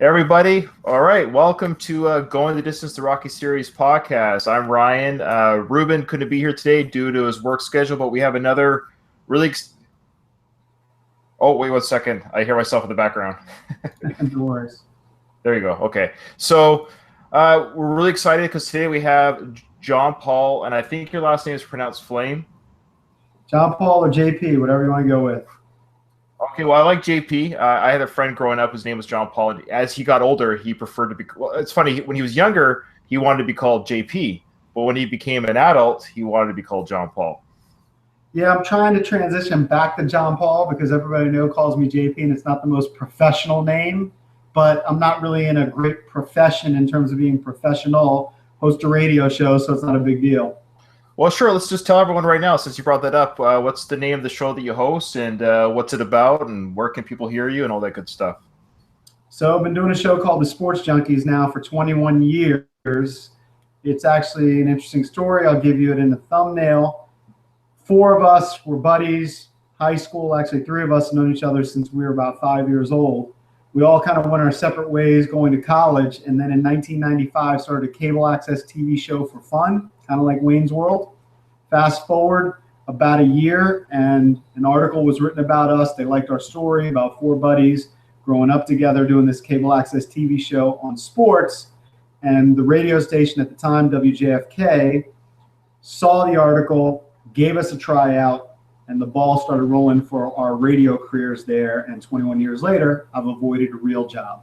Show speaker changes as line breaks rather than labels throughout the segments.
Everybody, all right, welcome to Going the Distance, the Rocky Series podcast. I'm Ryan. Ruben couldn't be here today due to his work schedule, but we have another really... Oh, wait 1 second. I hear myself in the background.
No worries.
There you go. Okay. So we're really excited because today we have John Paul, and I think your last name is pronounced Flaim.
John Paul or JP, whatever you want to go with.
Okay, well, I like JP. I had a friend growing up. His name was John Paul. And as he got older, he preferred to be... Well, it's funny. When he was younger, he wanted to be called JP. But when he became an adult, he wanted to be called John Paul.
Yeah, I'm trying to transition back to John Paul because everybody I know calls me JP, and it's not the most professional name. But I'm not really in a great profession in terms of being professional. Host a radio show, so it's not a big deal.
Well, sure. Let's just tell everyone right now, since you brought that up, what's the name of the show that you host, and what's it about, and where can people hear you, and all that good stuff.
So I've been doing a show called the Sports Junkies now for 21 years. It's actually an interesting story. I'll give you it in the thumbnail. 4 of us were buddies, high school. Actually, 3 of us have known each other since we were about 5 years old. We all kind of went our separate ways going to college, and then in 1995 started a cable access TV show for fun, kind of like Wayne's World. Fast forward about a year, and an article was written about us. They liked our story about 4 buddies growing up together doing this cable access TV show on sports. And the radio station at the time, WJFK, saw the article, gave us a tryout, and the ball started rolling for our radio careers there. And 21 years later, I've avoided a real job.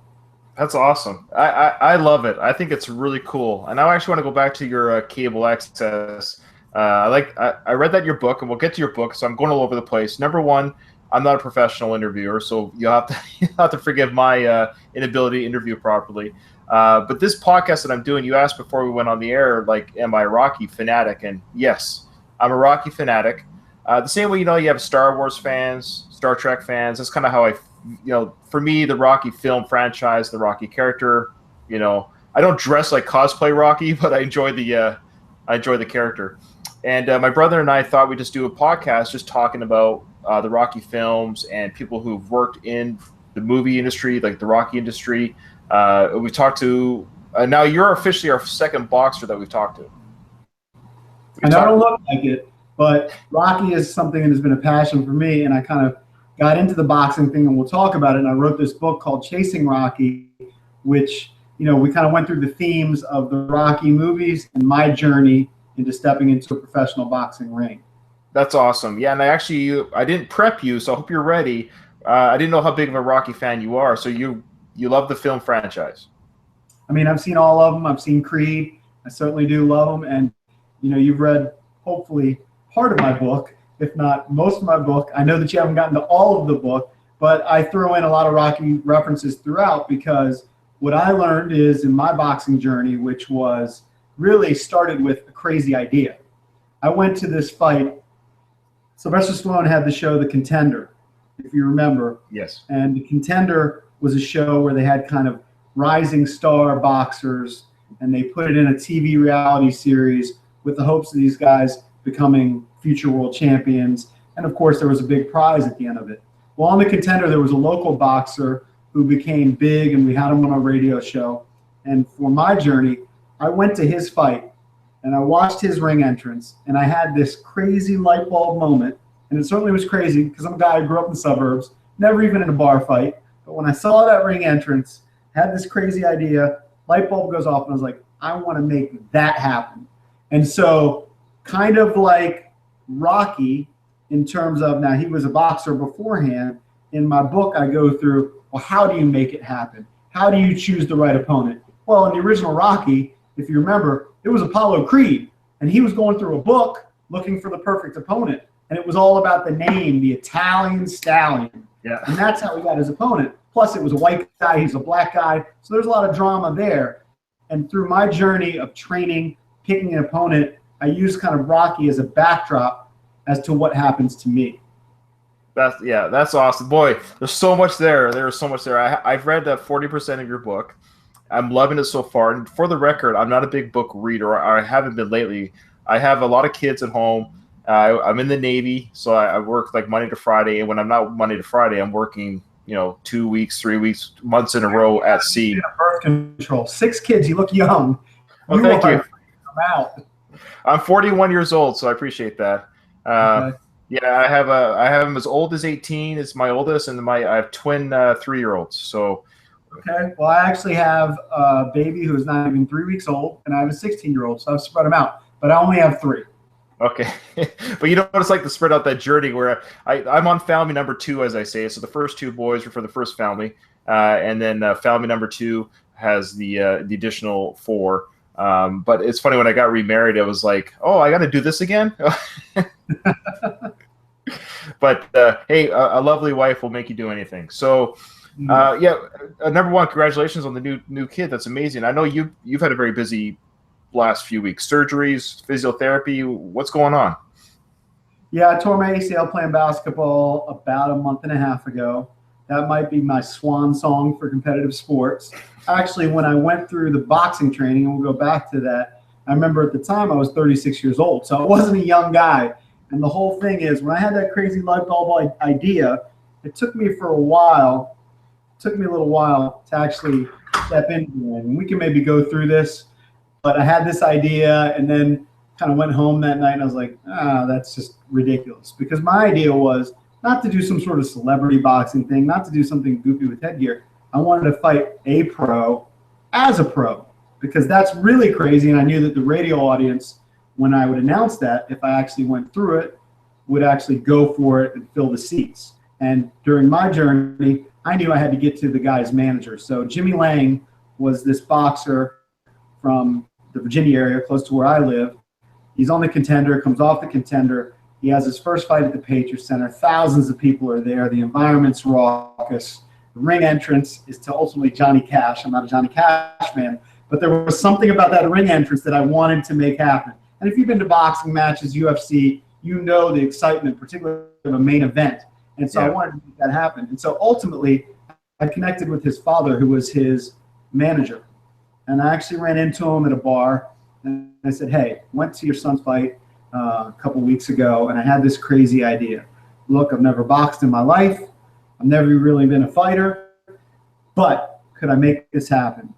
That's awesome. I love it. I think it's really cool. And I actually want to go back to your cable access. I read that in your book, and we'll get to your book, so I'm going all over the place. Number one, I'm not a professional interviewer, so you'll have to forgive my inability to interview properly. But this podcast that I'm doing, you asked before we went on the air, like, am I a Rocky fanatic? And yes, I'm a Rocky fanatic. The same way, you have Star Wars fans, Star Trek fans. That's kind of how for me, the Rocky film franchise, the Rocky character, I don't dress like cosplay Rocky, but I enjoy the character. And my brother and I thought we'd just do a podcast just talking about the Rocky films and people who've worked in the movie industry, like the Rocky industry. We talked to now you're officially our second boxer that we've talked to.
I don't look like it, but Rocky is something that has been a passion for me, and I kind of got into the boxing thing, and we'll talk about it. And I wrote this book called Chasing Rocky, which, we kind of went through the themes of the Rocky movies and my journey into stepping into a professional boxing ring.
That's awesome. Yeah, and I didn't prep you, so I hope you're ready. I didn't know how big of a Rocky fan you are, so you love the film franchise.
I mean, I've seen all of them. I've seen Creed. I certainly do love them. And, you've read, hopefully, part of my book, if not most of my book. I know that you haven't gotten to all of the book, but I throw in a lot of Rocky references throughout because what I learned is in my boxing journey, which was really started with a crazy idea. I went to this fight. Sylvester Stallone had the show The Contender, if you remember.
Yes.
And The Contender was a show where they had kind of rising star boxers, and they put it in a TV reality series with the hopes of these guys becoming future world champions. And of course, there was a big prize at the end of it. Well, on The Contender, there was a local boxer who became big, and we had him on a radio show. And for my journey, I went to his fight, and I watched his ring entrance, and I had this crazy light bulb moment. And it certainly was crazy because I'm a guy who grew up in the suburbs, never even in a bar fight. But when I saw that ring entrance, had this crazy idea, light bulb goes off, and I was like, I want to make that happen. And so kind of like Rocky in terms of, now he was a boxer beforehand. In my book, I go through, well, how do you make it happen? How do you choose the right opponent? Well, in the original Rocky, if you remember, it was Apollo Creed, and he was going through a book looking for the perfect opponent. And it was all about the name, the Italian Stallion.
Yeah.
And that's how he got his opponent. Plus, it was a white guy, he's a black guy. So there's a lot of drama there. And through my journey of training, picking an opponent, I use kind of Rocky as a backdrop as to what happens to me.
That's awesome. Boy, there's so much there. There's so much there. I've read 40% of your book. I'm loving it so far. And for the record, I'm not a big book reader. I haven't been lately. I have a lot of kids at home. I'm in the Navy, so I work like Monday to Friday. And when I'm not Monday to Friday, I'm working, 2 weeks, 3 weeks, months in a row at sea.
Birth control. 6 kids. You look young.
Oh, thank you.
I'm out.
I'm 41 years old, so I appreciate that.
Okay.
Yeah, I have him as old as 18. It's my oldest, and I have twin 3-year-olds. So.
Okay. Well, I actually have a baby who is not even 3 weeks old, and I have a 16-year-old, so I've spread them out. But I only have 3.
Okay. But you know what it's like to spread out that journey where I'm on family number 2, as I say. So the first 2 boys were for the first family, and then family number 2 has the additional 4. But it's funny, when I got remarried, I was like, oh, I got to do this again? But hey, a lovely wife will make you do anything. So number 1, congratulations on the new kid. That's amazing. I know you've had a very busy last few weeks. Surgeries, physiotherapy. What's going on?
Yeah, I tore my ACL playing basketball about a month and a half ago. That might be my swan song for competitive sports. Actually, when I went through the boxing training, and we'll go back to that, I remember at the time I was 36 years old, so I wasn't a young guy. And the whole thing is, when I had that crazy light bulb idea, it took me a little while to actually step into it. And we can maybe go through this, but I had this idea and then kind of went home that night and I was like, that's just ridiculous. Because my idea was not to do some sort of celebrity boxing thing, not to do something goofy with headgear. I wanted to fight a pro as a pro, because that's really crazy. And I knew that the radio audience, when I would announce that, if I actually went through it, would actually go for it and fill the seats. And during my journey, I knew I had to get to the guy's manager. So Jimmy Lang was this boxer from the Virginia area, close to where I live. He's on the Contender, comes off the Contender. He has his first fight at the Patriot Center. Thousands of people are there. The environment's raucous. The ring entrance is to ultimately Johnny Cash. I'm not a Johnny Cash fan, but there was something about that ring entrance that I wanted to make happen. And if you've been to boxing matches, UFC, you know the excitement, particularly of a main event. And so I wanted to make that happen. And so ultimately, I connected with his father, who was his manager. And I actually ran into him at a bar. And I said, hey, went to your son's fight a couple weeks ago, and I had this crazy idea. Look, I've never boxed in my life. I've never really been a fighter. But could I make this happen?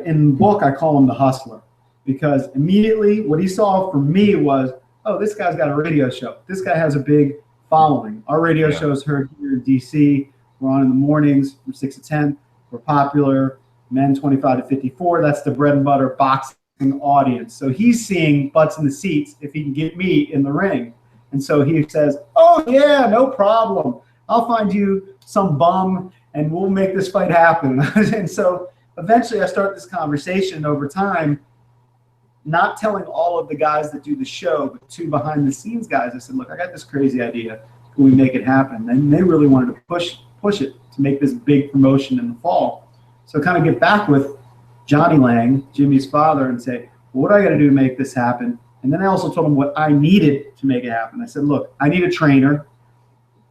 In the book, I call him the hustler. Because immediately what he saw for me was, oh, this guy's got a radio show. This guy has a big following. Our radio show is heard here in D.C. We're on in the mornings from 6 to 10. We're popular, men 25 to 54. That's the bread and butter boxing audience. So he's seeing butts in the seats if he can get me in the ring. And so he says, oh, yeah, no problem. I'll find you some bum, and we'll make this fight happen. And so eventually I start this conversation over time, not telling all of the guys that do the show, but 2 behind-the-scenes guys. I said, look, I got this crazy idea. Can we make it happen? And they really wanted to push it to make this big promotion in the fall. So kind of get back with Johnny Lang, Jimmy's father, and say, well, what do I got to do to make this happen? And then I also told him what I needed to make it happen. I said, look, I need a trainer,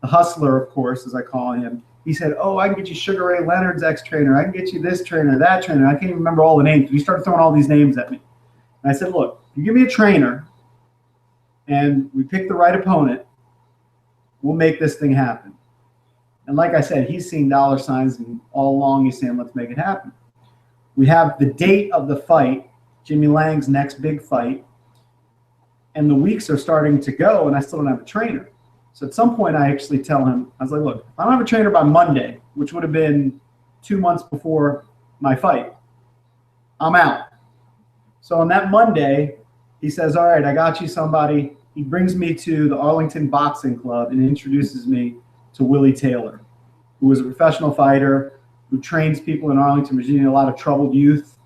the hustler, of course, as I call him. He said, oh, I can get you Sugar Ray Leonard's ex-trainer. I can get you this trainer, that trainer. I can't even remember all the names. He started throwing all these names at me. And I said, look, if you give me a trainer and we pick the right opponent, we'll make this thing happen. And like I said, he's seeing dollar signs, and all along he's saying, let's make it happen. We have the date of the fight, Jimmy Lang's next big fight, and the weeks are starting to go, and I still don't have a trainer. So at some point I actually tell him, I was like, look, if I don't have a trainer by Monday, which would have been 2 months before my fight, I'm out. So on that Monday, he says, all right, I got you somebody. He brings me to the Arlington Boxing Club and introduces me to Willie Taylor, who was a professional fighter, who trains people in Arlington, Virginia, a lot of troubled youth,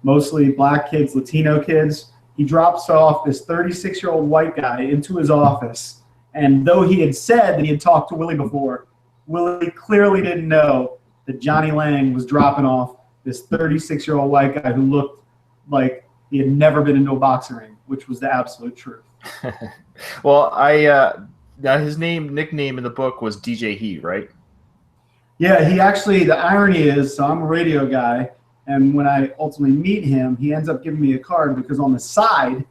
mostly black kids, Latino kids. He drops off this 36-year-old white guy into his office. And though he had said that he had talked to Willie before, Willie clearly didn't know that Johnny Lang was dropping off this 36-year-old white guy who looked like he had never been into a boxing ring, which was the absolute truth.
Well, his nickname in the book was DJ Heat, right?
Yeah, he actually, the irony is, so I'm a radio guy, and when I ultimately meet him, he ends up giving me a card because on the side,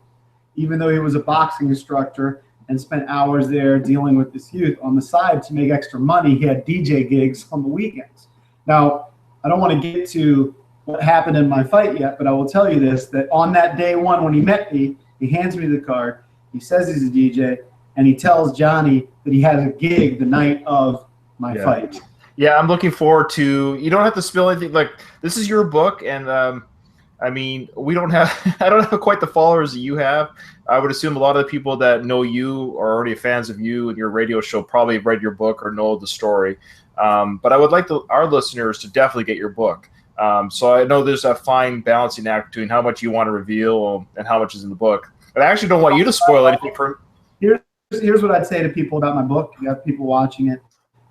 even though he was a boxing instructor and spent hours there dealing with this youth. On the side, to make extra money, he had DJ gigs on the weekends. Now, I don't want to get to what happened in my fight yet, but I will tell you this, that on that day one when he met me, he hands me the card, he says he's a DJ, and he tells Johnny that he has a gig the night of my fight.
Yeah, I'm looking forward to. You don't have to spill anything. Like, this is your book, and I mean, we don't have. I don't have quite the followers that you have. I would assume a lot of the people that know you are already fans of you and your radio show probably read your book or know the story. But I would like our listeners to definitely get your book. So I know there's a fine balancing act between how much you want to reveal and how much is in the book. But I actually don't want you to spoil anything for.
Here's what I'd say to people about my book. You have people watching it.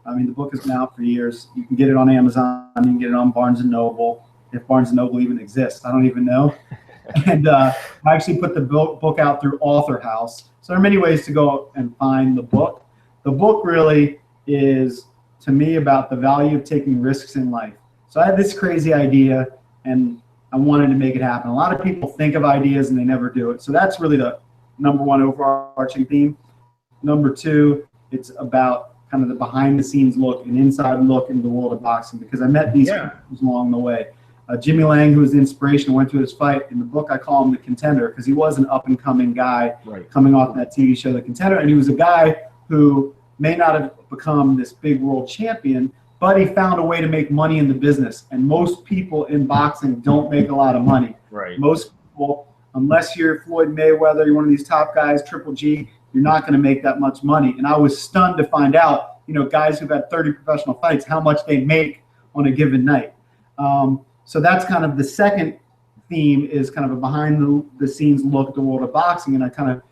I mean, the book has been out for years. You can get it on Amazon. You can get it on Barnes & Noble, if Barnes & Noble even exists. I don't even know. And I actually put the book out through Author House. So there are many ways to go and find the book. The book really is, to me, about the value of taking risks in life. So I had this crazy idea, and I wanted to make it happen. A lot of people think of ideas, and they never do it. So that's really the number one overarching theme. Number two, it's about kind of the behind-the-scenes look, an inside look into the world of boxing, because I met these people along the way. Jimmy Lang, who was the inspiration, went to his fight. In the book, I call him the Contender because he was an up-and-coming guy coming off that TV show, The Contender, and he was a guy who may not have become this big world champion, but he found a way to make money in the business. And most people in boxing don't make a lot of money.
Right.
Most people, unless you're Floyd Mayweather, you're one of these top guys, Triple G, you're not going to make that much money. And I was stunned to find out, you know, guys who've had 30 professional fights, how much they make on a given night. So that's kind of the second theme, is kind of a behind-the-scenes look at the world of boxing. And I kind of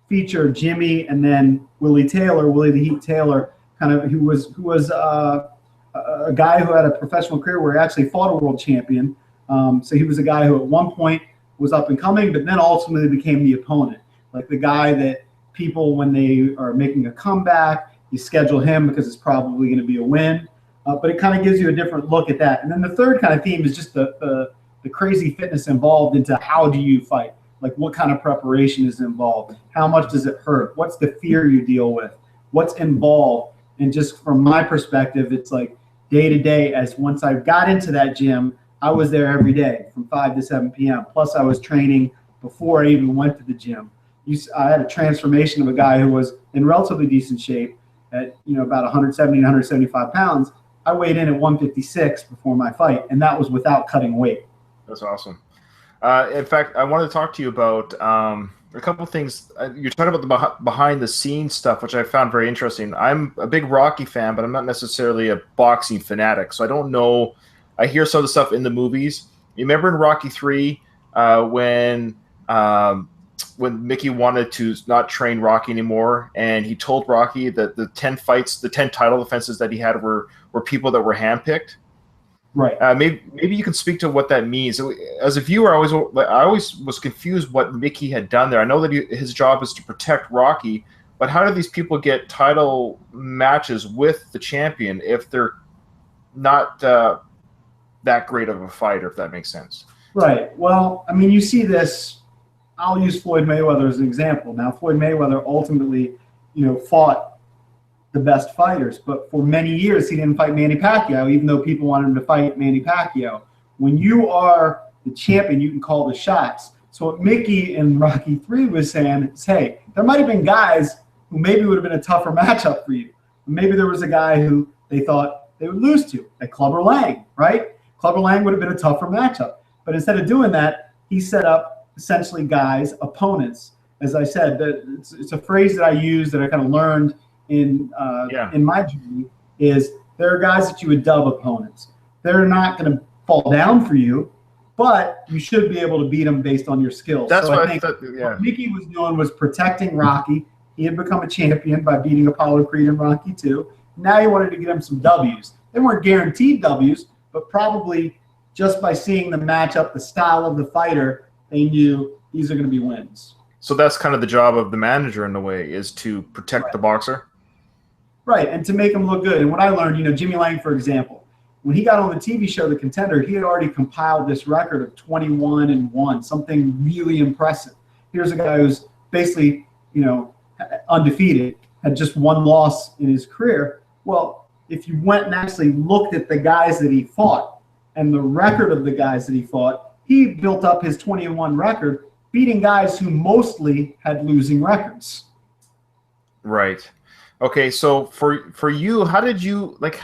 feature Jimmy and then Willie the Heat Taylor, kind of who was a guy who had a professional career where he actually fought a world champion. So he was a guy who at one point was up and coming, but then ultimately became the opponent, like the guy that people, when they are making a comeback, you schedule him because it's probably going to be a win. But it kind of gives you a different look at that. And then the third kind of theme is just the crazy fitness involved into how do you fight? Like, what kind of preparation is involved? How much does it hurt? What's the fear you deal with? What's involved? And just from my perspective, it's like day to day, as once I got into that gym, I was there every day from 5 to 7 p.m. Plus I was training before I even went to the gym. I had a transformation of a guy who was in relatively decent shape at, you know, about 170 to 175 pounds. I weighed in at 156 before my fight, and that was without cutting weight.
That's awesome. In fact, I wanted to talk to you about a couple of things. You're talking about the behind-the-scenes stuff, which I found very interesting. I'm a big Rocky fan, but I'm not necessarily a boxing fanatic, so I don't know. I hear some of the stuff in the movies. You remember in Rocky 3 when Mickey wanted to not train Rocky anymore, and he told Rocky that the 10 fights, the 10 title defenses that he had were people that were handpicked.
Right.
Maybe you can speak to what that means. As a viewer, I always was confused what Mickey had done there. I know that his job is to protect Rocky, but how do these people get title matches with the champion if they're not that great of a fighter, if that makes sense?
Right. Well, I mean, you see this. I'll use Floyd Mayweather as an example. Now, Floyd Mayweather ultimately, you know, fought the best fighters, but for many years he didn't fight Manny Pacquiao, even though people wanted him to fight Manny Pacquiao. When you are the champion, you can call the shots. So what Mickey in Rocky 3 was saying is, hey, there might have been guys who maybe would have been a tougher matchup for you. Maybe there was a guy who they thought they would lose to, like Clubber Lang, right? Clubber Lang would have been a tougher matchup. But instead of doing that, he set up essentially guys, opponents. As I said, it's a phrase that I use that I kind of learned in my journey, is there are guys that you would dub opponents. They're not going to fall down for you, but you should be able to beat them based on your skills.
That's
so
what
I think what Mickey was doing was protecting Rocky. He had become a champion by beating Apollo Creed in Rocky 2. Now he wanted to get him some W's. They weren't guaranteed W's, but probably just by seeing the matchup, the style of the fighter, they knew these are going to be wins.
So that's kind of the job of the manager in a way, is to protect the boxer?
Right, and to make him look good. And what I learned, you know, Jimmy Lang, for example, when he got on the TV show The Contender, he had already compiled this record of 21-1, something really impressive. Here's a guy who's basically, you know, undefeated, had just one loss in his career. Well, if you went and actually looked at the guys that he fought and the record of the guys that he fought, he built up his 20-1 record, beating guys who mostly had losing records.
Right. Okay, so for you, how did you like?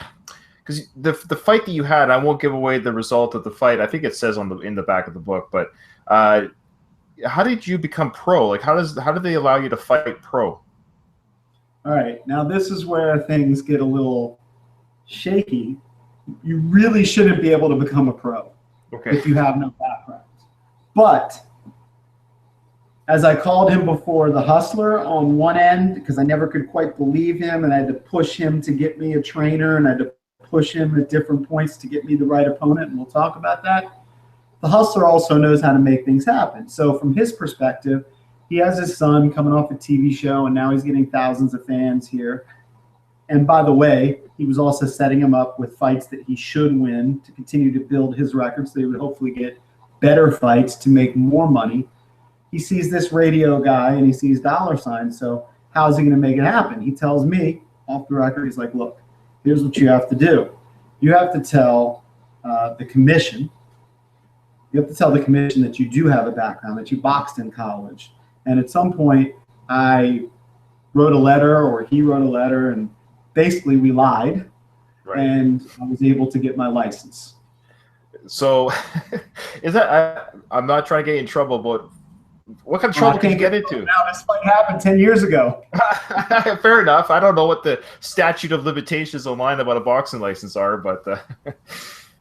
Because the fight that you had, I won't give away the result of the fight. I think it says in the back of the book, but how did you become pro? Like, how did they allow you to fight pro?
All right, now this is where things get a little shaky. You really shouldn't be able to become a pro if you have no background. But as I called him before, the hustler on one end, because I never could quite believe him, and I had to push him to get me a trainer, and I had to push him at different points to get me the right opponent, and we'll talk about that. The hustler also knows how to make things happen. So from his perspective, he has his son coming off a TV show, and now he's getting thousands of fans here. And by the way, he was also setting him up with fights that he should win to continue to build his record, so he would hopefully get better fights to make more money. He sees this radio guy and he sees dollar signs. So how's he going to make it happen? He tells me off the record, he's like, look, here's what you have to do. You have to tell the commission. You have to tell the commission that you do have a background, that you boxed in college. And at some point, I wrote a letter, or he wrote a letter, and basically we lied. Right. And I was able to get my license.
So is that, I'm not trying to get you in trouble, but what kind of trouble can you get into?
Now, this fight happened 10 years ago.
Fair enough. I don't know what the statute of limitations online about a boxing license are, but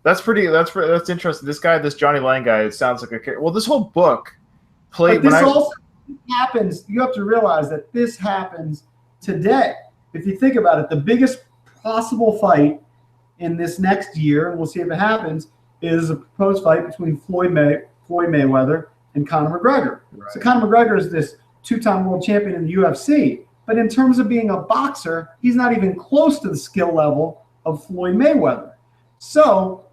that's interesting. This guy, this Johnny Lang guy, it sounds like a character. Well, this whole book played. But this also
happens. You have to realize that this happens today. If you think about it, the biggest possible fight in this next year, and we'll see if it happens, is a proposed fight between Floyd Mayweather and Conor McGregor. Right. So Conor McGregor is this two-time world champion in the UFC, but in terms of being a boxer, he's not even close to the skill level of Floyd Mayweather. So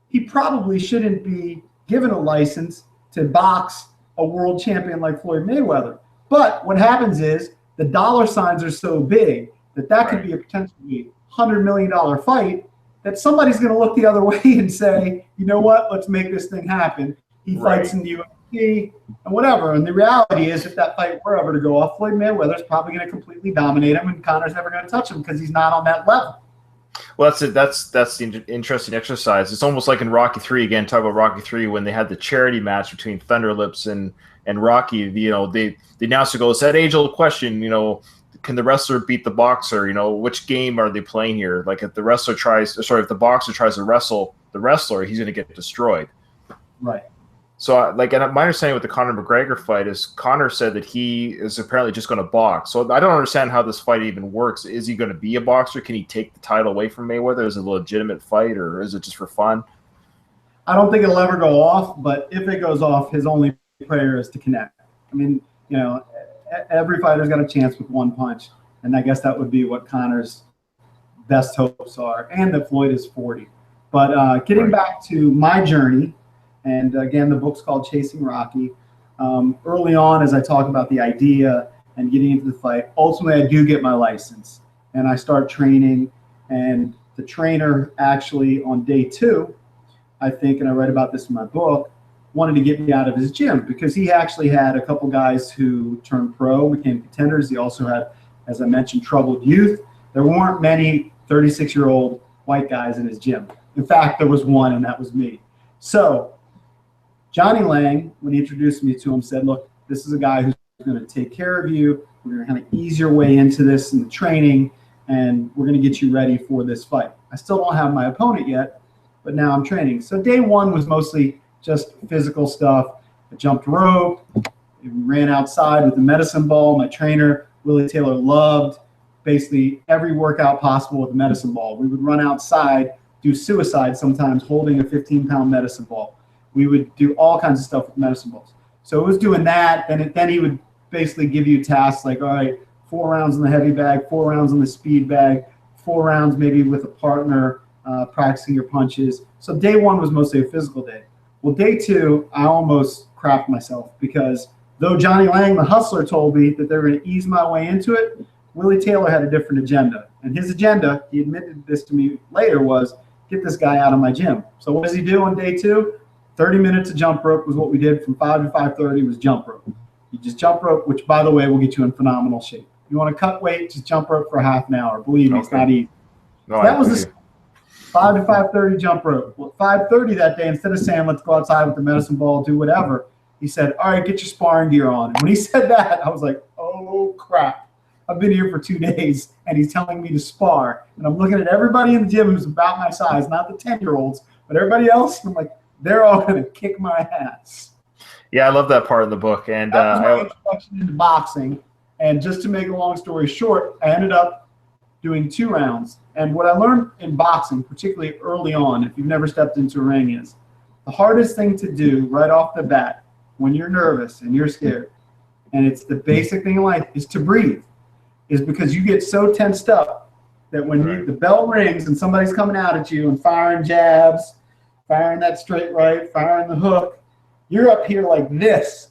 he probably shouldn't be given a license to box a world champion like Floyd Mayweather. But what happens is the dollar signs are so big that could be a potentially $100 million fight, that somebody's going to look the other way and say, you know what, let's make this thing happen. He fights in the UFC and whatever. And the reality is, if that fight were ever to go off, Floyd Mayweather's probably going to completely dominate him, and Conor's never going to touch him because he's not on that level.
Well, that's the interesting exercise. It's almost like in Rocky III, again, talk about Rocky III, when they had the charity match between Thunderlips and Rocky. You know, the announcer goes, that age-old question, you know, can the wrestler beat the boxer? You know, which game are they playing here? Like, if the boxer tries to wrestle the wrestler, he's going to get destroyed.
Right.
So, like, and my understanding with the Conor McGregor fight is Conor said that he is apparently just going to box. So I don't understand how this fight even works. Is he going to be a boxer? Can he take the title away from Mayweather? Is it a legitimate fight, or is it just for fun?
I don't think it'll ever go off, but if it goes off, his only prayer is to connect. I mean, you know, every fighter's got a chance with one punch, and I guess that would be what Conor's best hopes are, and that Floyd is 40. But getting back to my journey, and again, the book's called Chasing Rocky. Early on, as I talk about the idea and getting into the fight, ultimately I do get my license, and I start training, and the trainer actually on day 2, I think, and I write about this in my book, wanted to get me out of his gym because he actually had a couple guys who turned pro, became contenders. He also had, as I mentioned, troubled youth. There weren't many 36-year-old white guys in his gym. In fact, there was one, and that was me. So Johnny Lang, when he introduced me to him, said, look, this is a guy who's going to take care of you. We're going to kind of ease your way into this in the training, and we're going to get you ready for this fight. I still don't have my opponent yet, but now I'm training. So day 1 was mostly just physical stuff. I jumped rope, ran outside with the medicine ball. My trainer, Willie Taylor, loved basically every workout possible with the medicine ball. We would run outside, do suicide sometimes holding a 15-pound medicine ball. We would do all kinds of stuff with medicine balls. So it was doing that, and then he would basically give you tasks like, all right, 4 rounds in the heavy bag, 4 rounds in the speed bag, 4 rounds maybe with a partner, practicing your punches. So day 1 was mostly a physical day. Well, day 2, I almost crapped myself because Though Johnny Lang, the hustler, told me that they were going to ease my way into it, Willie Taylor had a different agenda. And his agenda, he admitted this to me later, was get this guy out of my gym. So what does he do on day 2? 30 minutes of jump rope was what we did from 5 to 5:30 was jump rope. You just jump rope, which, by the way, will get you in phenomenal shape. You want to cut weight, just jump rope for half an hour. Believe me, It's not easy. No, so that was the 5 to 5:30 jump rope. Well, 5:30 that day, instead of saying, let's go outside with the medicine ball, do whatever, he said, all right, get your sparring gear on. And when he said that, I was like, oh, crap. I've been here for 2 days, and he's telling me to spar. And I'm looking at everybody in the gym who's about my size, not the 10-year-olds, but everybody else. And I'm like, they're all going to kick my ass.
Yeah, I love that part of the book. And
that was my introduction into boxing. And just to make a long story short, I ended up doing 2 rounds. And what I learned in boxing, particularly early on, if you've never stepped into a ring, is the hardest thing to do right off the bat when you're nervous and you're scared, and it's the basic thing in life, is to breathe. Is because you get so tensed up that when the bell rings and somebody's coming out at you and firing jabs, firing that straight right, firing the hook, you're up here like this.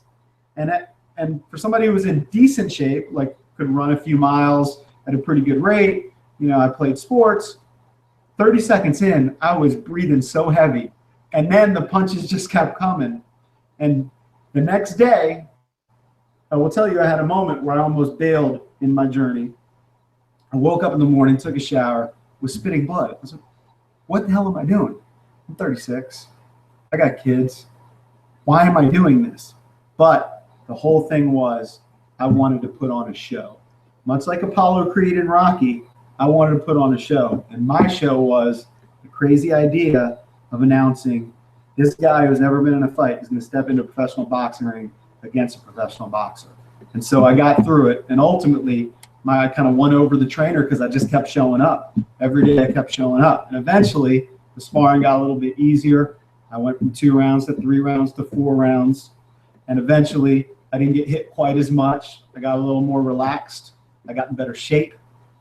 And for somebody who was in decent shape, like could run a few miles at a pretty good rate, I played sports, 30 seconds in, I was breathing so heavy. And then the punches just kept coming. And the next day, I will tell you, I had a moment where I almost bailed in my journey. I woke up in the morning, took a shower, was spitting blood. I was like, what the hell am I doing? I'm 36. I got kids. Why am I doing this? But the whole thing was I wanted to put on a show. Much like Apollo Creed and Rocky, I wanted to put on a show. And my show was the crazy idea of announcing this guy who's never been in a fight is going to step into a professional boxing ring against a professional boxer. And so I got through it, and ultimately I kind of won over the trainer because I just kept showing up. Every day I kept showing up. And eventually the sparring got a little bit easier. I went from 2 rounds to 3 rounds to 4 rounds. And eventually I didn't get hit quite as much. I got a little more relaxed. I got in better shape,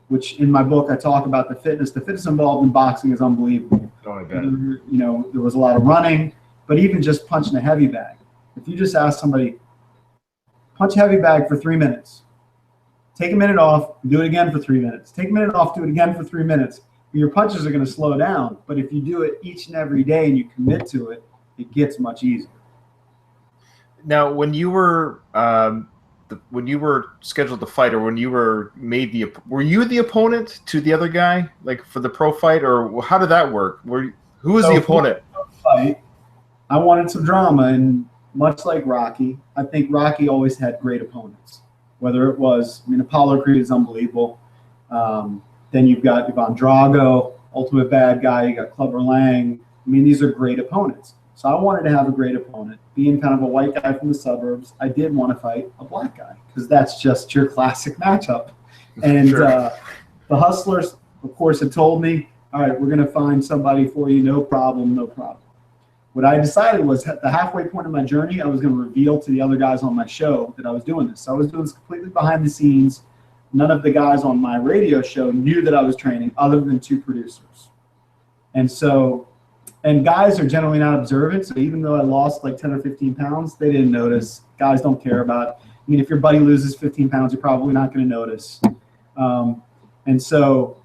which in my book I talk about the fitness. The fitness involved in boxing is unbelievable.
Oh, I bet.
There was a lot of running, but even just punching a heavy bag. If you just ask somebody, punch a heavy bag for 3 minutes. Take a minute off, do it again for 3 minutes. Take a minute off, do it again for 3 minutes. Your punches are going to slow down. But if you do it each and every day and you commit to it, it gets much easier.
Now, when you were scheduled to fight, or when you were were you the opponent to the other guy, like for the pro fight, or how did that work? Who was the opponent?
Fight, I wanted some drama, and much like Rocky, I think Rocky always had great opponents. Whether it was, Apollo Creed is unbelievable. Then you've got Ivan Drago, ultimate bad guy. You got Clubber Lang. These are great opponents. So I wanted to have a great opponent. Being kind of a white guy from the suburbs, I did want to fight a black guy because that's just your classic matchup. And sure. The hustlers, of course, had told me, all right, we're going to find somebody for you. No problem, no problem. What I decided was at the halfway point of my journey, I was going to reveal to the other guys on my show that I was doing this. So I was doing this completely behind the scenes. None of the guys on my radio show knew that I was training other than 2 producers. And guys are generally not observant. So even though I lost like 10 or 15 pounds, they didn't notice. Guys don't care about, if your buddy loses 15 pounds, you're probably not going to notice. And so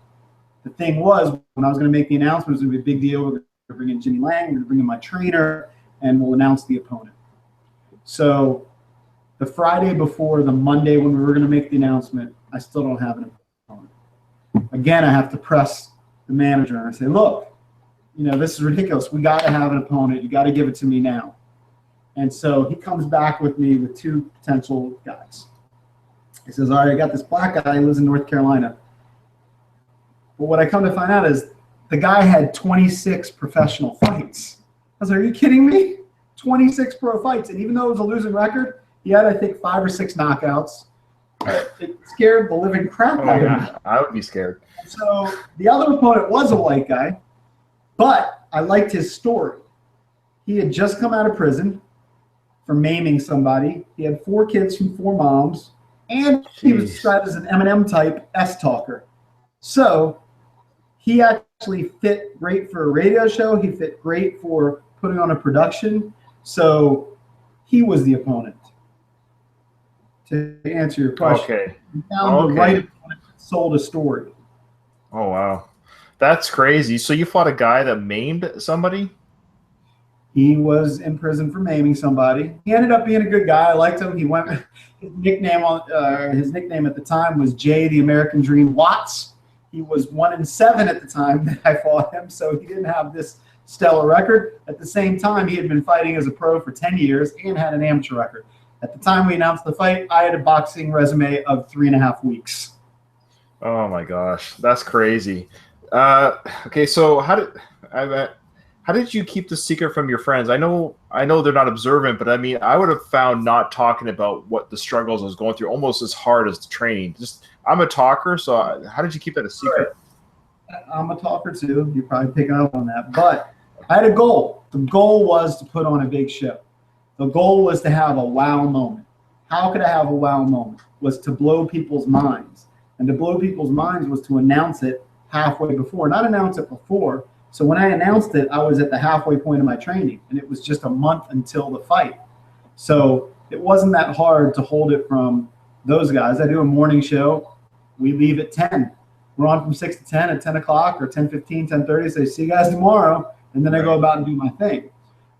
the thing was, when I was going to make the announcement, it was going to be a big deal. We're going to bring in Jimmy Lang, we're going to bring in my trainer, and we'll announce the opponent. So the Friday before the Monday when we were going to make the announcement, I still don't have an opponent. Again, I have to press the manager and I say, look, this is ridiculous. We got to have an opponent. You got to give it to me now. And so he comes back with me with 2 potential guys. He says, all right, I got this black guy. He lives in North Carolina. But what I come to find out is the guy had 26 professional fights. I was like, are you kidding me? 26 pro fights. And even though it was a losing record, he had, I think, 5 or 6 knockouts. It scared the living crap out of me.
I would be scared.
So the other opponent was a white guy. But I liked his story. He had just come out of prison for maiming somebody. He had 4 kids from 4 moms. And he was described as an Eminem type S-talker. So he actually fit great for a radio show. He fit great for putting on a production. So he was the opponent. to answer your question.
Okay.
He found the right opponent that sold a story.
Oh, wow. That's crazy. So you fought a guy that maimed somebody?
He was in prison for maiming somebody. He ended up being a good guy. I liked him. He went. His nickname at the time was Jay the American Dream Watts. He was 1-7 at the time that I fought him, so he didn't have this stellar record. At the same time, he had been fighting as a pro for 10 years and had an amateur record. At the time we announced the fight, I had a boxing resume of 3.5 weeks.
Oh my gosh, that's crazy. Okay, so how did you keep the secret from your friends? I know they're not observant, but I mean, I would have found not talking about what the struggles I was going through almost as hard as the training. Just I'm a talker, so how did you keep that a secret?
I'm a talker too. You're probably picking up on that. But I had a goal. The goal was to put on a big show. The goal was to have a wow moment. How could I have a wow moment? Was to blow people's minds. And to blow people's minds was to announce it halfway before, not announce it before. So when I announced it, I was at the halfway point of my training, and it was just a month until the fight. So it wasn't that hard to hold it from those guys. I do a morning show. We leave at 10. We're on from 6 to 10 at 10 o'clock or 10:15, 10:30. Say, see you guys tomorrow. And then I go about and do my thing.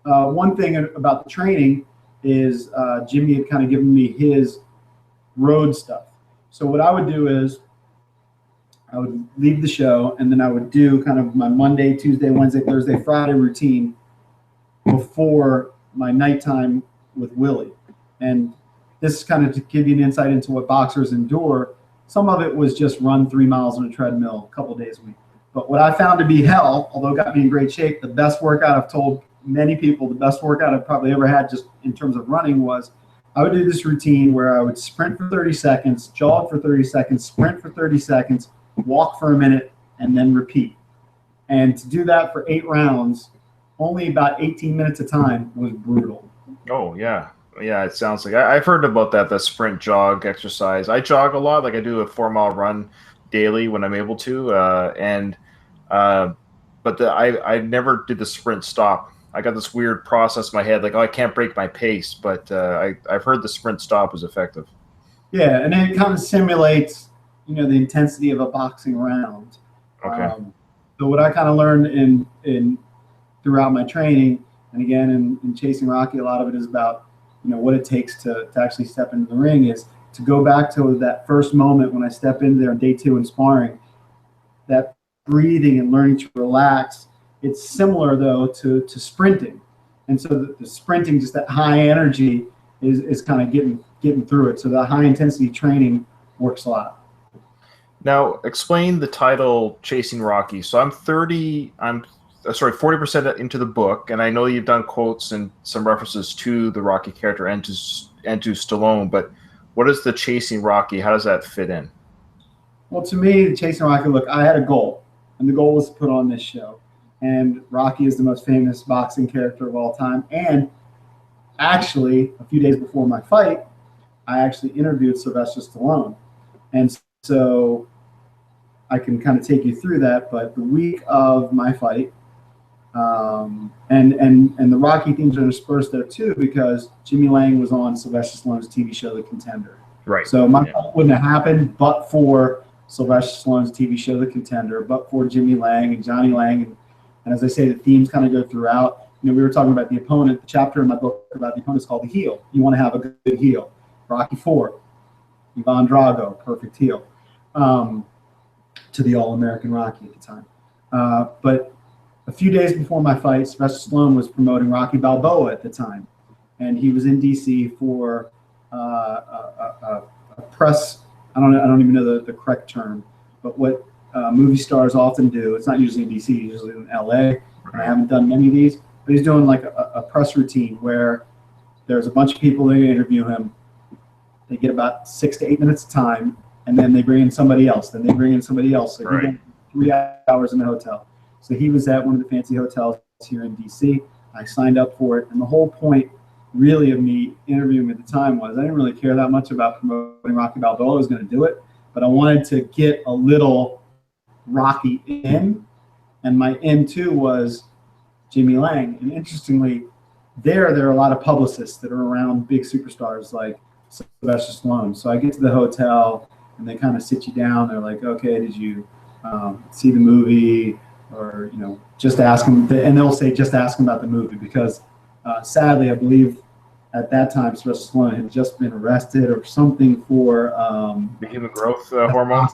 One thing about the training is Jimmy had kind of given me his road stuff. So what I would do is I would leave the show, and then I would do kind of my Monday, Tuesday, Wednesday, Thursday, Friday routine before my nighttime with Willie. And this is kind of to give you an insight into what boxers endure. Some of it was just run 3 miles on a treadmill a couple of days a week. But what I found to be hell, although it got me in great shape, the best workout I've told many people, the best workout I've probably ever had just in terms of running was I would do this routine where I would sprint for 30 seconds, jog for 30 seconds, sprint for 30 seconds, walk for a minute, and then repeat. And to do that for 8 rounds, only about 18 minutes of time, was brutal.
Oh, yeah. Yeah, it sounds like I've heard about that, the sprint jog exercise. I jog a lot. Like I do a 4-mile run daily when I'm able to. But I never did the sprint stop. I got this weird process in my head, like, oh, I can't break my pace. But I've heard the sprint stop is effective.
Yeah, and it kind of simulates, the intensity of a boxing round.
Okay.
So what I kind of learned in throughout my training, and again in Chasing Rocky, a lot of it is about what it takes to actually step into the ring, is to go back to that first moment when I step into there on day 2 in sparring, that breathing and learning to relax. It's similar though to sprinting, and so the sprinting, just that high energy is kind of getting through it. So the high intensity training works a lot.
Now, explain the title Chasing Rocky. So I'm 40% into the book, and I know you've done quotes and some references to the Rocky character and to Stallone, but what is the Chasing Rocky? How does that fit in?
Well, to me, the Chasing Rocky, look, I had a goal, and the goal was to put on this show. And Rocky is the most famous boxing character of all time. And actually, a few days before my fight, I actually interviewed Sylvester Stallone. And so I can kind of take you through that. But the week of my fight, and the Rocky themes are dispersed there too, because Jimmy Lang was on Sylvester Stallone's TV show, The Contender.
Right.
So my fight wouldn't have happened but for Sylvester Stallone's TV show, The Contender, but for Jimmy Lang and Johnny Lang. And as I say, the themes kind of go throughout. We were talking about the opponent. The chapter in my book about the opponent is called The Heel. You want to have a good heel. Rocky IV, Ivan Drago, perfect heel, to the All-American Rocky at the time. But a few days before my fight, Sylvester Stallone was promoting Rocky Balboa at the time. And he was in D.C. for a press, I don't even know the correct term, but what movie stars often do, it's not usually in D.C., usually in L.A., and I haven't done many of these, but he's doing like a press routine where there's a bunch of people that interview him. They get about 6 to 8 minutes of time, and then they bring in somebody else. Then they bring in somebody else. So he got 3 hours in the hotel. So he was at one of the fancy hotels here in D.C. I signed up for it, and the whole point really of me interviewing him at the time was I didn't really care that much about promoting Rocky Balboa. I was going to do it, but I wanted to get a little Rocky in, and my in too was Jimmy Lang. And interestingly, there are a lot of publicists that are around big superstars like Sylvester Stallone. So I get to the hotel, and they kind of sit you down. They're like, okay, did you see the movie? Or, just ask them. And they'll say, just ask them about the movie, because sadly, I believe at that time, Sylvester Stallone had just been arrested or something for
the human growth hormone.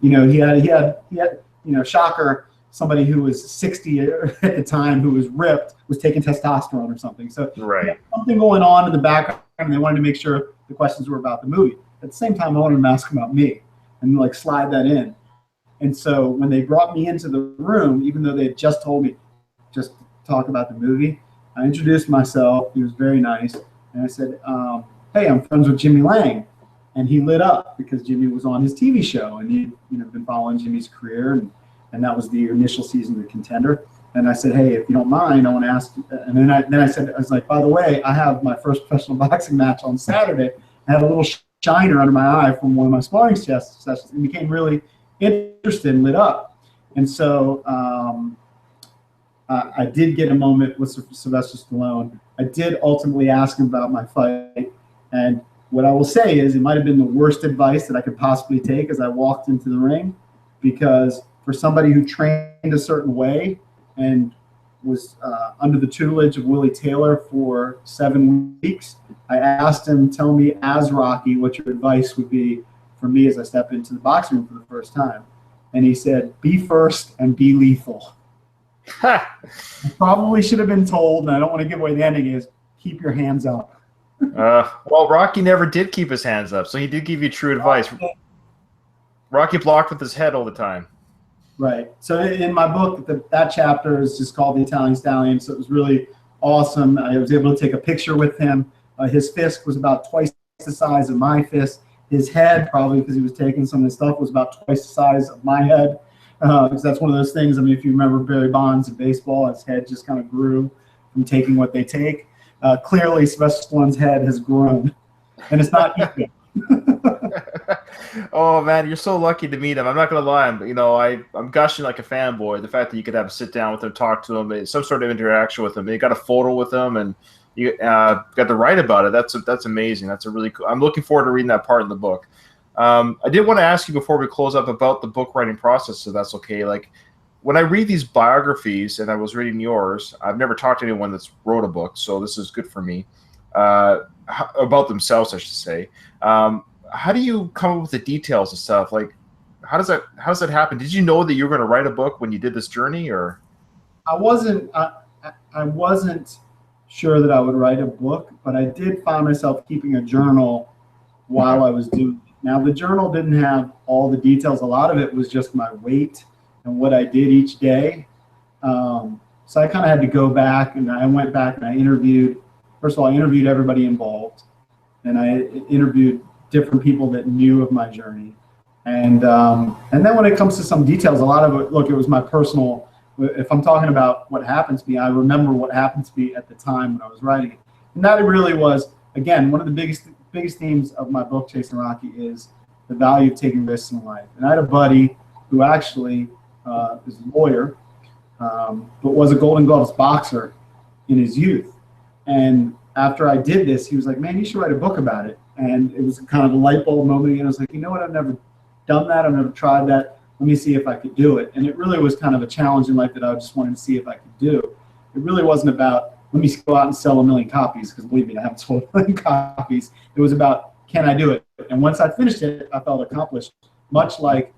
He had shocker, somebody who was 60 at the time who was ripped was taking testosterone or something. So
right.
Something going on in the background, and they wanted to make sure the questions were about the movie. At the same time, I wanted them to ask about me and like slide that in. And so when they brought me into the room, even though they had just told me just to talk about the movie, I introduced myself. He was very nice. And I said, hey, I'm friends with Jimmy Lang. And he lit up because Jimmy was on his TV show, and he'd been following Jimmy's career, and that was the initial season of The Contender. And I said, hey, if you don't mind, I want to ask. And then I said, I was like, by the way, I have my first professional boxing match on Saturday. I had a little shiner under my eye from one of my sparring sessions, and became really interested and lit up. And so I did get a moment with Sylvester Stallone. I did ultimately ask him about my fight, and what I will say is it might have been the worst advice that I could possibly take as I walked into the ring, because for somebody who trained a certain way and was under the tutelage of Willie Taylor for 7 weeks, I asked him, tell me as Rocky what your advice would be for me as I step into the boxing room for the first time. And he said, be first and be lethal. I probably should have been told, and I don't want to give away the ending, is keep your hands up.
Well, Rocky never did keep his hands up, so he did give you true advice. Rocky blocked with his head all the time.
Right. So in my book, that chapter is just called The Italian Stallion, so it was really awesome. I was able to take a picture with him. His fist was about twice the size of my fist. His head, probably because he was taking some of his stuff, was about twice the size of my head. Because that's one of those things, I mean, if you remember Barry Bonds in baseball, his head just kind of grew from taking what they take. Clearly, Sylvester Stallone's head has grown, and it's not equal.
Oh man, you're so lucky to meet him. I'm not gonna lie, I'm gushing like a fanboy. The fact that you could have a sit down with him, talk to him, some sort of interaction with him. You got a photo with him, and you got to write about it. That's amazing. That's a really cool. I'm looking forward to reading that part in the book. I did want to ask you before we close up about the book writing process, so that's okay. Like, when I read these biographies, and I was reading yours, I've never talked to anyone that's wrote a book, so this is good for me, about themselves, I should say. How do you come up with the details and stuff? Like, how does that happen? Did you know that you were going to write a book when you did this journey, or?
I wasn't sure that I would write a book, but I did find myself keeping a journal while I was doing it. Now, the journal didn't have all the details. A lot of it was just my weight and what I did each day. So I kind of had to go back, and I went back and I interviewed. First of all, I interviewed everybody involved, and I interviewed different people that knew of my journey. And then when it comes to some details, a lot of it, look, it was my personal. If I'm talking about what happened to me, I remember what happened to me at the time when I was writing it. And that really was, again, one of the biggest themes of my book, Chasing Rocky, is the value of taking risks in life. And I had a buddy who actually is a lawyer, but was a Golden Gloves boxer in his youth. And after I did this, he was like, man, you should write a book about it. And it was kind of a light bulb moment. And I was like, you know what? I've never done that. I've never tried that. Let me see if I could do it. And it really was kind of a challenge in life that I just wanted to see if I could do. It really wasn't about, let me go out and sell 1 million copies, because believe me, I haven't sold 1 million copies. It was about, can I do it? And once I finished it, I felt accomplished. Much like,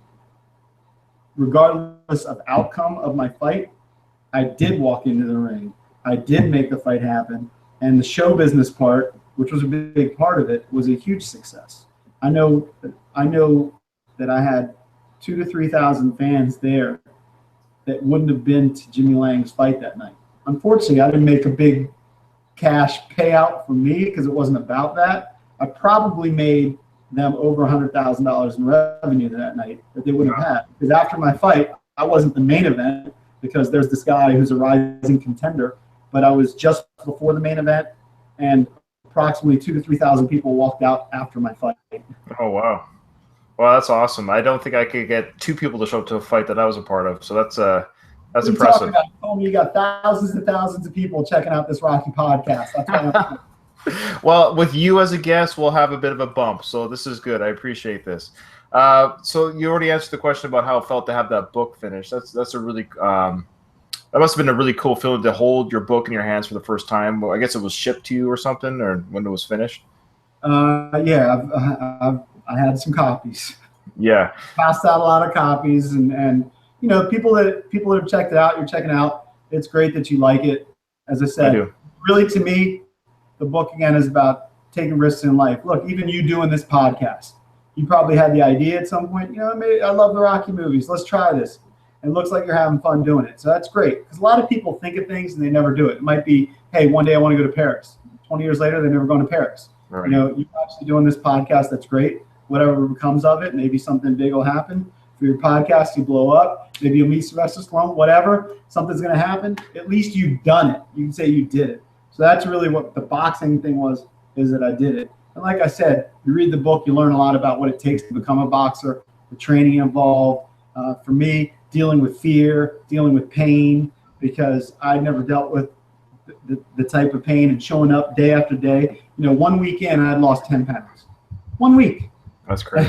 regardless of outcome of my fight, I did walk into the ring. I did make the fight happen. And the show business part, which was a big part of it, was a huge success. I know that I had 2,000 to 3,000 fans there that wouldn't have been to Jimmy Lang's fight that night. Unfortunately, I didn't make a big cash payout for me because it wasn't about that. I probably made them over $100,000 in revenue that night that they wouldn't have had. Because after my fight, I wasn't the main event, because there's this guy who's a rising contender, but I was just before the main event, and approximately 2,000 to 3,000 people walked out after my fight.
Oh, wow. Well, that's awesome. I don't think I could get 2 people to show up to a fight that I was a part of. So that's impressive.
You got thousands and thousands of people checking out this Rocky podcast. That's why
Well, with you as a guest, we'll have a bit of a bump. So this is good. I appreciate this. So you already answered the question about how it felt to have that book finished. That's a really that must have been a really cool feeling to hold your book in your hands for the first time. Well, I guess it was shipped to you or something, or when it was finished.
Yeah, I had some copies.
Yeah,
Passed out a lot of copies, and you know, people that have checked it out, you're checking out. It's great that you like it. As I
I
said,
do.
really to me, the book again is about taking risks in life. Look, even you doing this podcast, you probably had the idea at some point. You know, maybe I love the Rocky movies. Let's try this. And it looks like you're having fun doing it. So that's great. Because a lot of people think of things and they never do it. It might be, hey, one day I want to go to Paris. 20 years later, they're never going to Paris.
Right.
You know, you're actually doing this podcast. That's great. Whatever becomes of it, maybe something big will happen. For your podcast, you blow up. Maybe you'll meet Sylvester Stallone, whatever. Something's going to happen. At least you've done it. You can say you did it. So that's really what the boxing thing was, is that I did it. And like I said, you read the book, you learn a lot about what it takes to become a boxer, the training involved. For me, dealing with fear, dealing with pain, because I never dealt with the type of pain and showing up day after day. You know, one weekend I had lost 10 pounds. 1 week.
That's great.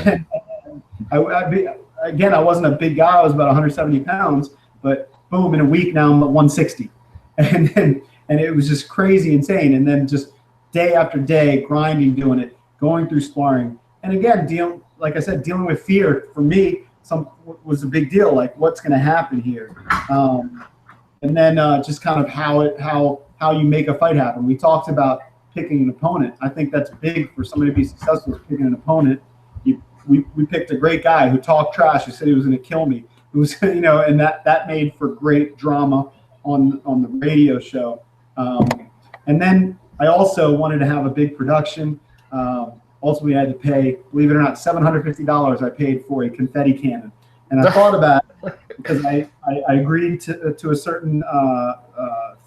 Again, I wasn't a big guy. I was about 170 pounds, but boom, in a week now I'm at 160. And it was just crazy insane. And then just day after day, grinding, doing it, going through sparring. And again, like I said, dealing with fear for me was a big deal. Like, what's going to happen here? And then just kind of how you make a fight happen. We talked about picking an opponent. I think that's big for somebody to be successful, is picking an opponent. We picked a great guy who talked trash, who said he was going to kill me. Who was, you know, and that made for great drama on the radio show. And then I also wanted to have a big production. Ultimately, I had to pay, believe it or not, $750 I paid for a confetti cannon. And I thought about it because I agreed to a certain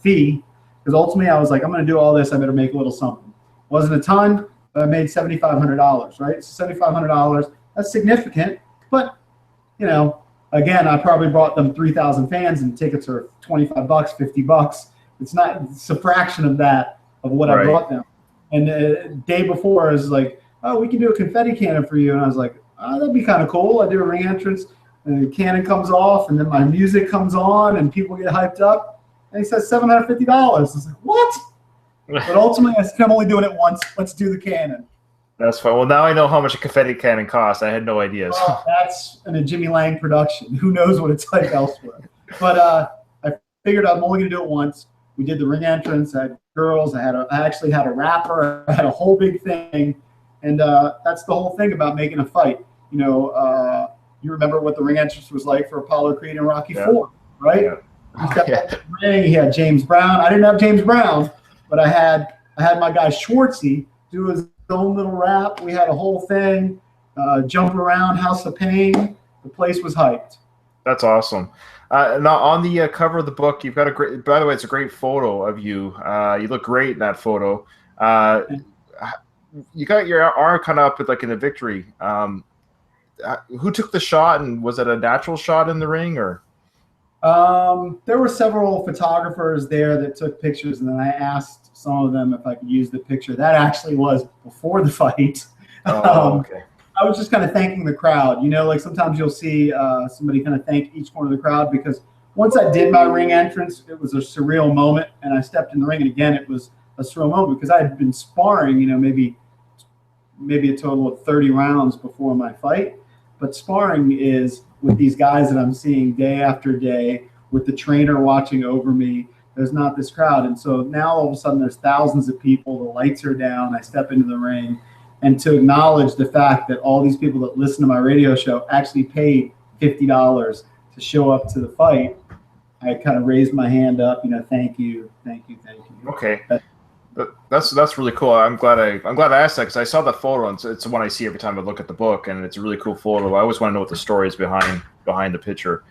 fee, because ultimately I was like, I'm going to do all this. I better make a little something. Wasn't a ton, but I made $7,500, right? So $7,500, that's significant. But, you know, again, I probably brought them 3,000 fans and tickets are $25, $50. It's a fraction of that, of what I brought them. And the day before, I was like, oh, we can do a confetti cannon for you. And I was like, oh, that'd be kind of cool. I do a ring entrance, and the cannon comes off, and then my music comes on, and people get hyped up. And he says $750. I was like, what? But ultimately, I said, I'm only doing it once. Let's do the cannon.
That's fine. Well, now I know how much a confetti cannon costs. I had no idea.
Well, that's in a Jimmy Lang production. Who knows what it's like elsewhere? But I figured I'm only going to do it once. We did the ring entrance. I had girls. I actually had a rapper. I had a whole big thing. And that's the whole thing about making a fight. You know, you remember what the ring entrance was like for Apollo Creed and Rocky IV, right?
Yeah.
He stepped up to the ring. He had James Brown. I didn't have James Brown, but I had my guy Schwartzy do his own little rap. We had a whole thing, jump around, House of Pain. The place was hyped.
That's awesome. Now on the cover of the book, you've got a great. By the way, it's a great photo of you. You look great in that photo. You got your arm kind of up with like in a victory. Who took the shot, and was it a natural shot in the ring, or?
There were several photographers there that took pictures, and then I asked some of them if I could use the picture. That actually was before the fight.
Oh, okay.
I was just kind of thanking the crowd. You know, like sometimes you'll see somebody kind of thank each one of the crowd, because once I did my ring entrance, it was a surreal moment, and I stepped in the ring, and again, it was a surreal moment because I had been sparring, you know, maybe a total of 30 rounds before my fight. But sparring is with these guys that I'm seeing day after day, with the trainer watching over me. There's not this crowd. And so now all of a sudden there's thousands of people. The lights are down. I step into the ring. And to acknowledge the fact that all these people that listen to my radio show actually paid $50 to show up to the fight, I kind of raised my hand up, you know, thank you.
Okay. That's really cool. I'm glad I asked that, because I saw the photo, and it's the one I see every time I look at the book, and it's a really cool photo. I always want to know what the story is behind the picture.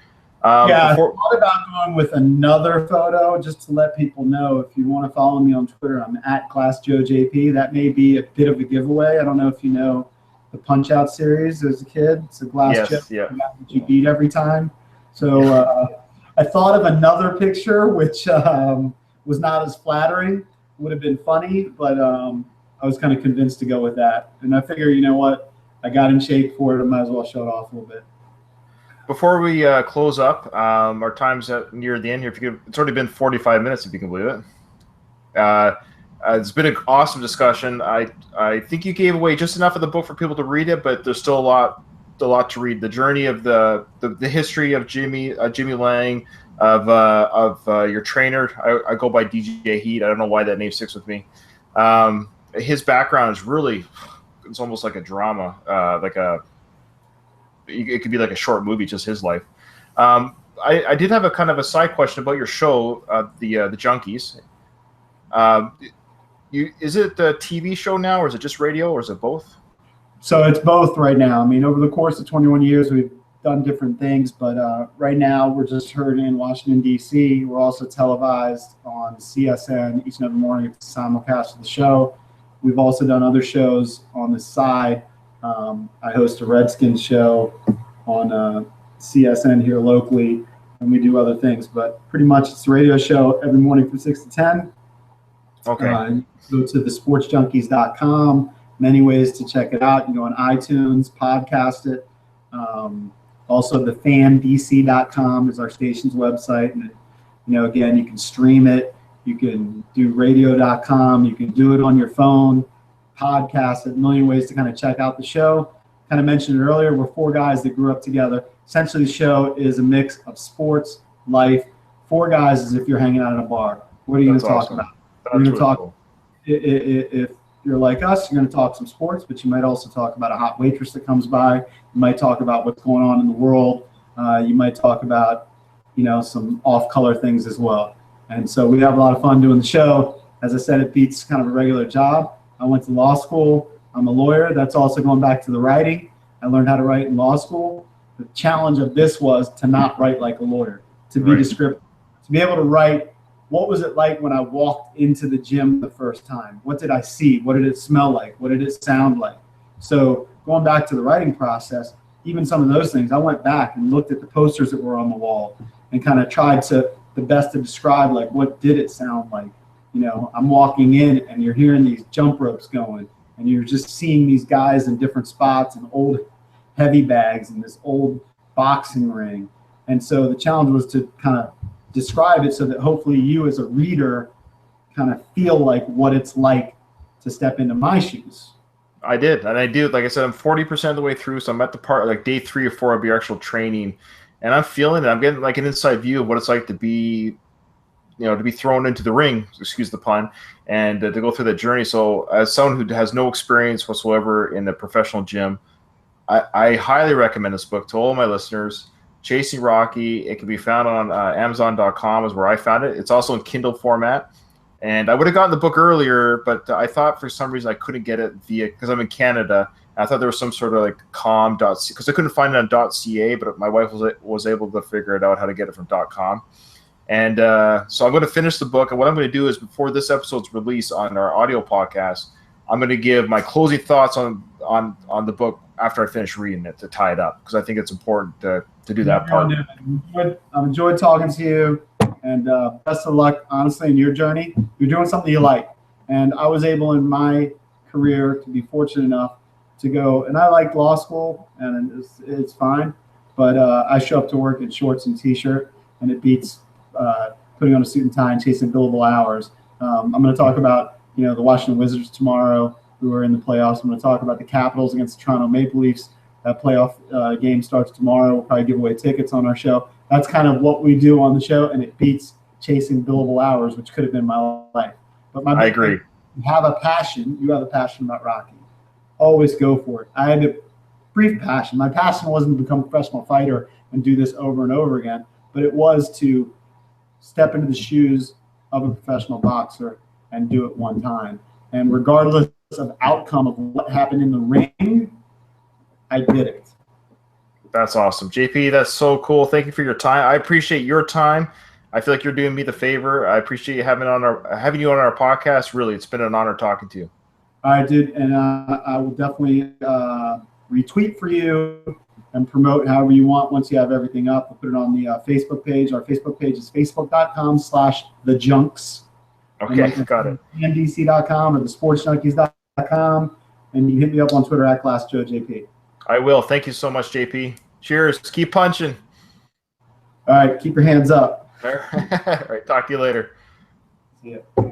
I thought about going with another photo just to let people know. If you want to follow me on Twitter, I'm at ClassJoeJP. That may be a bit of a giveaway. I don't know if you know the Punch-Out series as a kid. It's a glass chip that you beat every time. So I thought of another picture, which was not as flattering. would have been funny, but I was kind of convinced to go with that. And I figure, you know what? I got in shape for it. I might as well show it off a little bit.
Before we close up, our time's near the end here. If you could, it's already been 45 minutes, if you can believe it. It's been an awesome discussion. I think you gave away just enough of the book for people to read it, but there's still a lot to read. The journey of the history of Jimmy Lang, of your trainer. I go by DJ Heat. I don't know why that name sticks with me. His background is really, it's almost like a drama, it could be like a short movie, just his life. I did have a kind of a side question about your show, the Junkies. Is it a TV show now, or is it just radio, or is it both?
So it's both right now. I mean, over the course of 21 years, we've done different things, but right now we're just heard in Washington, D.C. We're also televised on CSN each and every morning. It's a simulcast of the show. We've also done other shows on the side. I host a Redskins show on CSN here locally, and we do other things. But pretty much it's a radio show every morning from 6 to 10.
Okay.
Go to thesportsjunkies.com. Many ways to check it out. You can go on iTunes, podcast it. Also, thefandc.com is our station's website. And, again, you can stream it. You can do radio.com. You can do it on your phone. Podcast it. A million ways to kind of check out the show. Kind of mentioned it earlier. We're four guys that grew up together. Essentially, the show is a mix of sports, life. Four guys as if you're hanging out in a bar. What are you going to talk about? We're going to talk. Cool. If you're like us, you're going to talk some sports, but you might also talk about a hot waitress that comes by. You might talk about what's going on in the world. You might talk about, some off-color things as well. And so we have a lot of fun doing the show. As I said, it beats kind of a regular job. I went to law school. I'm a lawyer. That's also going back to the writing. I learned how to write in law school. The challenge of this was to not write like a lawyer, to be descriptive, to be able to write. What was it like when I walked into the gym the first time? What did I see? What did it smell like? What did it sound like? So going back to the writing process, even some of those things, I went back and looked at the posters that were on the wall and kind of tried to describe, like, what did it sound like? I'm walking in and you're hearing these jump ropes going and you're just seeing these guys in different spots and old heavy bags in this old boxing ring. And so the challenge was to kind of describe it so that hopefully you as a reader kind of feel like what it's like to step into my shoes.
I did, and I do. Like I said, I'm 40% of the way through, so I'm at the part, like day 3 or 4 of your actual training, and I'm feeling it. I'm getting like an inside view of what it's like to be, to be thrown into the ring, excuse the pun, and to go through that journey. So as someone who has no experience whatsoever in the professional gym, I highly recommend this book to all my listeners. Chasing Rocky. It can be found on Amazon.com is where I found it. It's also in Kindle format. And I would have gotten the book earlier, but I thought for some reason I couldn't get it because I'm in Canada. I thought there was some sort of like com.ca, because I couldn't find it on .ca, but my wife was able to figure it out how to get it from .com. And so I'm going to finish the book. And what I'm going to do is, before this episode's release on our audio podcast, I'm going to give my closing thoughts on the book after I finish reading it to tie it up, because I think it's important to do that part.
I've enjoyed talking to you, and best of luck, honestly, in your journey. You're doing something you like, and I was able in my career to be fortunate enough to go, and I liked law school, and it's fine, but I show up to work in shorts and t-shirt, and it beats putting on a suit and tie and chasing billable hours. I'm going to talk about the Washington Wizards tomorrow, who are in the playoffs. I'm going to talk about the Capitals against the Toronto Maple Leafs. That playoff game starts tomorrow. We'll probably give away tickets on our show. That's kind of what we do on the show, and it beats chasing billable hours, which could have been my life. But I agree. You have a passion. You have a passion about Rocky. Always go for it. I had a brief passion. My passion wasn't to become a professional fighter and do this over and over again, but it was to step into the shoes of a professional boxer and do it one time. And regardless of outcome of what happened in the ring, I did it.
That's awesome. JP, that's so cool. Thank you for your time. I appreciate your time. I feel like you're doing me the favor. I appreciate you having you on our podcast. Really, it's been an honor talking to you.
I did, and I will definitely retweet for you and promote however you want once you have everything up. I'll put it on the Facebook page. Our Facebook page is facebook.com/thejunks.
Okay, got it.
ndc.com or the sportsjunkies.com, and you can hit me up on Twitter at ClassJoeJP.
I will. Thank you so much, JP. Cheers. Keep punching.
All right, keep your hands up.
All right. Talk to you later.
See ya.